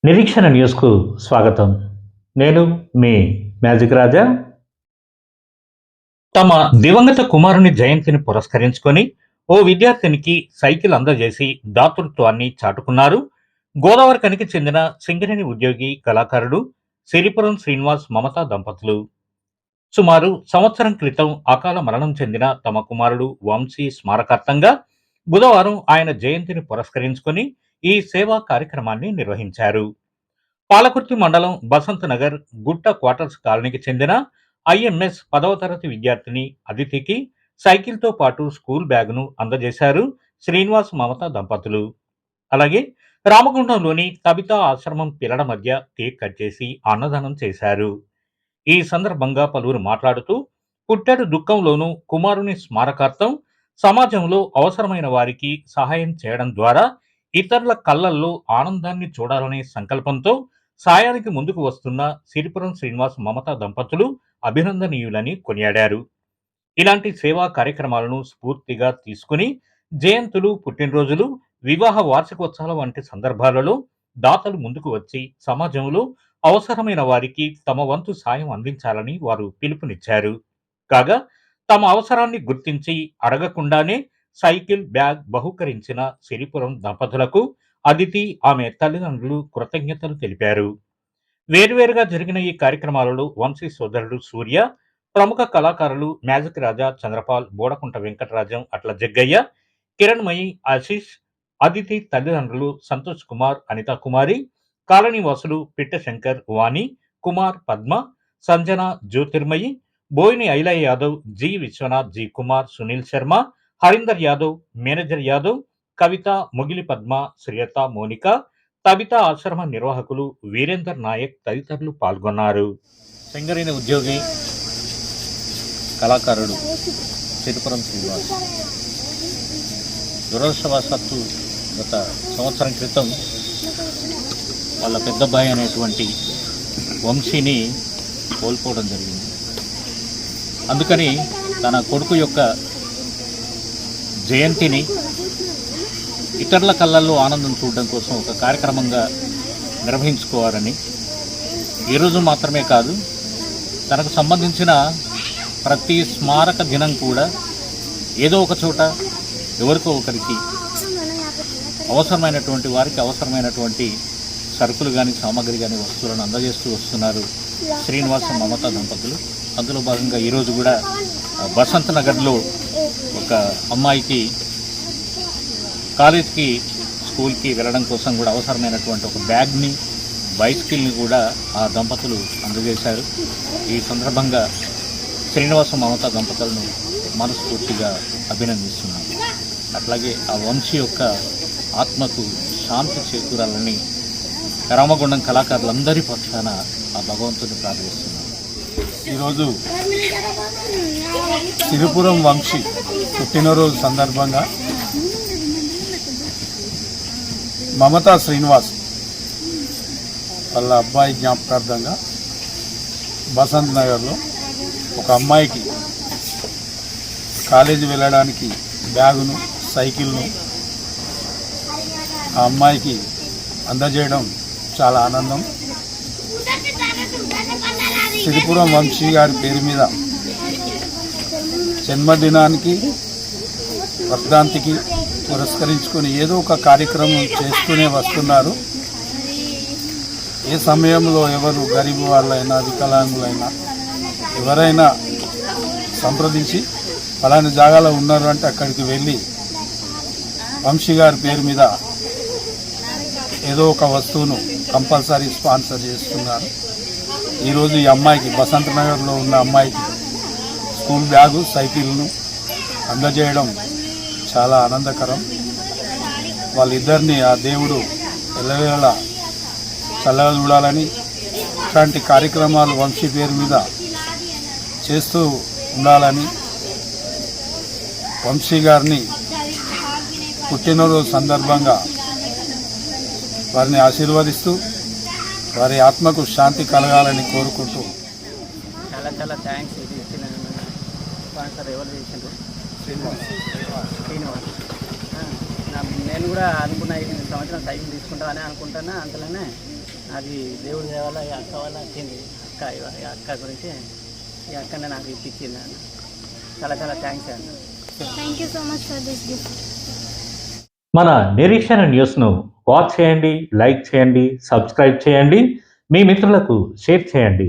నిరీక్షణ న్యూస్కు స్వాగతం. నేను మీ మ్యాజిక్ రాజా. తమ దివంగత కుమారుని జయంతిని పురస్కరించుకొని ఓ విద్యార్థినికి సైకిల్ అందజేసి దాతృత్వాన్ని చాటుకున్నారు గోదావరిఖనికి చెందిన సింగరేణి ఉద్యోగి కళాకారుడు సిరిపురం శ్రీనివాస్ మమతా దంపతులు. సుమారు సంవత్సరం క్రితం అకాల మరణం చెందిన తమ కుమారుడు వంశీ స్మారకార్థంగా బుధవారం ఆయన జయంతిని పురస్కరించుకొని ఈ సేవా కార్యక్రమాన్ని నిర్వహించారు. పాలకుర్తి మండలం బసంత్ నగర్ గుట్ట క్వార్టర్స్ కాలనీకి చెందిన ఐఎంఎస్ 10వ తరగతి విద్యార్థిని అదితికి సైకిల్తో పాటు స్కూల్ బ్యాగును అందజేశారు శ్రీనివాస్ మమత దంపతులు. అలాగే రామగుండంలోని తబితా ఆశ్రమం పిల్లల మధ్య కేక్ కట్ చేసి అన్నదానం చేశారు. ఈ సందర్భంగా పలువురు మాట్లాడుతూ పుట్టెడు దుఃఖంలోనూ కుమారుని స్మారకార్థం సమాజంలో అవసరమైన వారికి సహాయం చేయడం ద్వారా ఇతరుల కళ్ళల్లో ఆనందాన్ని చూడాలనే సంకల్పంతో సాయానికి ముందుకు వస్తున్న సిరిపురం శ్రీనివాస్ మమతా దంపతులు అభినందనీయులని కొనియాడారు. ఇలాంటి సేవా కార్యక్రమాలను స్ఫూర్తిగా తీసుకుని జయంతులు, పుట్టినరోజులు, వివాహ వార్షికోత్సవాల వంటి సందర్భాలలో దాతలు ముందుకు వచ్చి సమాజంలో అవసరమైన వారికి తమ వంతు సాయం అందించాలని వారు పిలుపునిచ్చారు. కాగా తమ అవసరాన్ని గుర్తించి అడగకుండానే సైకిల్ బ్యాగ్ బహుకరించిన సిరిపురం దంపతులకు అదితి, ఆమె తల్లిదండ్రులు కృతజ్ఞతలు తెలిపారు. వేర్వేరుగా జరిగిన ఈ కార్యక్రమాలలో వంశీ సోదరుడు సూర్య, ప్రముఖ కళాకారులు మ్యాజిక్ రాజా, చంద్రపాల్, బోడకుంట వెంకటరాజం, అట్ల జగ్గయ్య, కిరణ్మయి, ఆశీష్, అదితి తల్లిదండ్రులు సంతోష్ కుమార్, అనితా కుమారి, కాలనీ వాసులు Pitta Shankar, Vani, Kumar, Padma, Sanjana, Jyothirmayi, Boini Ailaiah Yadav, G Vishwanath, G Kumar, Sunil Sharma, Harinder Yadav, manager Yadav, Kavitha, Mogili Padma, Shriyata, Monika, Tabitha Ashram నిర్వాహకులు వీరేందర్ నాయక్ తదితరులు పాల్గొన్నారు. సింగరేణి ఉద్యోగి కళాకారుడు సిరిపురం శ్రీనివాస్ దురదృష్టవశాత్తు గత సంవత్సరం క్రితం వాళ్ళ పెద్దబ్బాయి అనేటువంటి వంశీని కోల్పోవడం జరిగింది. అందుకని తన కొడుకు యొక్క జయంతిని ఇతరుల కళ్ళల్లో ఆనందం చూడడం కోసం ఒక కార్యక్రమంగా నిర్వహించుకోవాలని, ఈరోజు మాత్రమే కాదు తనకు సంబంధించిన ప్రతి స్మారక దినం కూడా ఏదో ఒక చోట ఎవరికో ఒకరికి అవసరమైనటువంటి వారికి అవసరమైనటువంటి సరుకులు కానీ సామాగ్రి కానీ వస్తువులను అందజేస్తూ వస్తున్నారు శ్రీనివాస మమతా దంపతులు. అందులో భాగంగా ఈరోజు కూడా బసంత్ నగర్లో ఒక అమ్మాయికి కాలేజ్కి, స్కూల్కి వెళ్ళడం కోసం కూడా అవసరమైనటువంటి ఒక బ్యాగ్ని, బైసికల్ని కూడా ఆ దంపతులు అందజేశారు. ఈ సందర్భంగా శ్రీనివాస మమతా దంపతులను మనస్ఫూర్తిగా అభినందిస్తున్నాను. అట్లాగే ఆ వంశీ యొక్క ఆత్మకు శాంతి చేకూరాలని రామగుండం కళాకారులందరి పక్షాన ఆ భగవంతుని ప్రార్థిస్తున్నాను. ఈరోజు సిరిపురం వంశీ పుట్టినరోజు సందర్భంగా మమతా శ్రీనివాస్ వాళ్ళ అబ్బాయి జ్ఞాపకార్థంగా బసంత్ నగర్లో ఒక అమ్మాయికి కాలేజీ వెళ్ళడానికి బ్యాగును, సైకిల్ను ఆ అమ్మాయికి అందజేయడం చాలా ఆనందం. సిరిపురం వంశీ గారి పేరు మీద జన్మదినానికి, వర్ధంతికి పురస్కరించుకొని ఏదో ఒక కార్యక్రమం చేస్తూనే వస్తున్నారు. ఏ సమయంలో ఎవరు గరీబు వాళ్ళైనా, వికలాంగులైనా ఎవరైనా సంప్రదించి ఫలాని జాగాలో ఉన్నారు అంటే అక్కడికి వెళ్ళి వంశీ గారి పేరు మీద ఏదో ఒక వస్తువును కంపల్సరీ స్పాన్సర్ చేస్తున్నారు. ఈరోజు ఈ అమ్మాయికి, బసంత్ నగర్లో ఉన్న అమ్మాయికి స్కూల్ బ్యాగు, సైకిల్ను అందజేయడం చాలా ఆనందకరం. వాళ్ళిద్దరిని ఆ దేవుడు ఎల్లవేళలా చల్లగా చూడాలని, ఇట్లాంటి కార్యక్రమాలు వంశీ పేరు మీద చేస్తూ ఉండాలని, వంశీ గారిని పుట్టినరోజు సందర్భంగా వారిని ఆశీర్వదిస్తూ వారి ఆత్మకు శాంతి కలగాలని కోరుకుంటూ చాలా చాలా థ్యాంక్స్. ఇది ఇచ్చిన స్పాన్సర్ ఎవరు చేసిండ్రు? శ్రీనివాస్. నేను కూడా అనుకున్నా ఈ సంవత్సరం సైకిల్ తీసుకుంటామని అనుకుంటున్నా. అంతలోనే అది దేవుడి దయ వల్ల ఈ అక్క వల్ల వచ్చింది. ఈ అక్క గురించి ఈ అక్కనే నాకు ఇప్పించింది అన్న. చాలా చాలా థ్యాంక్స్ అన్న. Thank you so much for this gift. మన నిరీక్షణ న్యూస్ను వాచ్ చేయండి, లైక్ చేయండి, సబ్స్క్రైబ్ చేయండి, మీ మిత్రులకు షేర్ చేయండి.